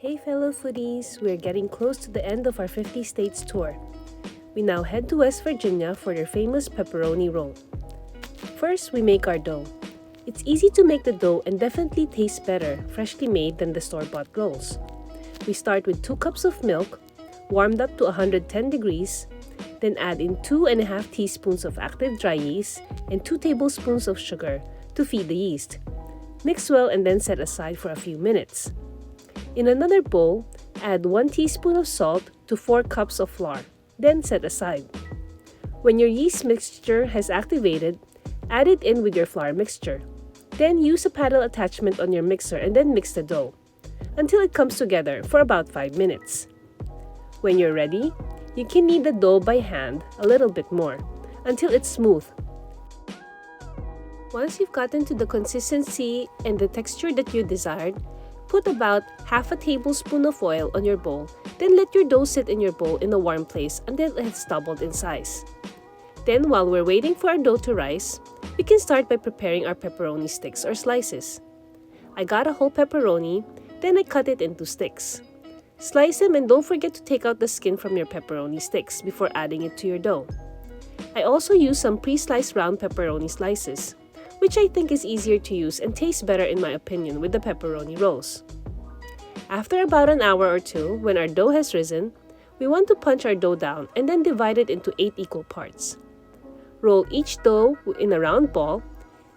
Hey fellow foodies, we're getting close to the end of our 50 states tour. We now head to West Virginia for their famous Pepperoni Roll. First, we make our dough. It's easy to make the dough and definitely tastes better freshly made than the store-bought rolls. We start with 2 cups of milk, warmed up to 110 degrees, then add in 2.5 teaspoons of active dry yeast and 2 tablespoons of sugar to feed the yeast. Mix well and then set aside for a few minutes. In another bowl, add 1 teaspoon of salt to 4 cups of flour, then set aside. When your yeast mixture has activated, add it in with your flour mixture. Then use a paddle attachment on your mixer and then mix the dough until it comes together for about 5 minutes. When you're ready, you can knead the dough by hand a little bit more until it's smooth. Once you've gotten to the consistency and the texture that you desired, put about half a tablespoon of oil on your bowl, then let your dough sit in your bowl in a warm place until it's doubled in size. Then while we're waiting for our dough to rise, we can start by preparing our pepperoni sticks or slices. I got a whole pepperoni, then I cut it into sticks. Slice them and don't forget to take out the skin from your pepperoni sticks before adding it to your dough. I also use some pre-sliced round pepperoni slices, which I think is easier to use and tastes better in my opinion with the pepperoni rolls. After about an hour or two, when our dough has risen, we want to punch our dough down and then divide it into 8 equal parts. Roll each dough in a round ball.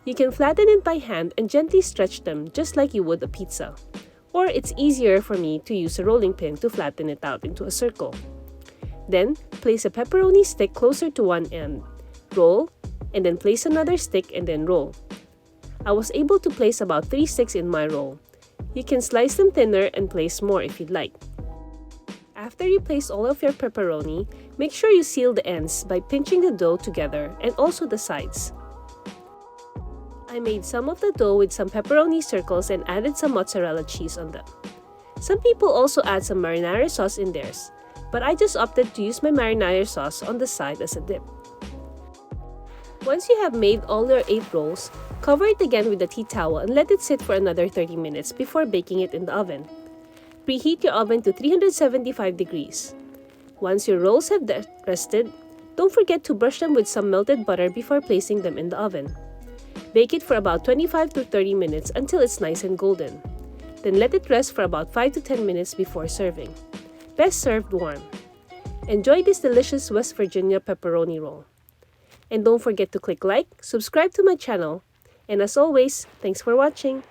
You can flatten it by hand and gently stretch them just like you would a pizza. Or it's easier for me to use a rolling pin to flatten it out into a circle. Then, place a pepperoni stick closer to one end. Roll, and then place another stick and then roll. I was able to place about 3 sticks in my roll. You can slice them thinner and place more if you'd like. After you place all of your pepperoni, make sure you seal the ends by pinching the dough together and also the sides. I made some of the dough with some pepperoni circles and added some mozzarella cheese on them. Some people also add some marinara sauce in theirs, but I just opted to use my marinara sauce on the side as a dip. Once you have made all your 8 rolls, cover it again with a tea towel and let it sit for another 30 minutes before baking it in the oven. Preheat your oven to 375 degrees. Once your rolls have rested, don't forget to brush them with some melted butter before placing them in the oven. Bake it for about 25 to 30 minutes until it's nice and golden. Then let it rest for about 5 to 10 minutes before serving. Best served warm. Enjoy this delicious West Virginia pepperoni roll. And don't forget to click like, subscribe to my channel, and as always, thanks for watching!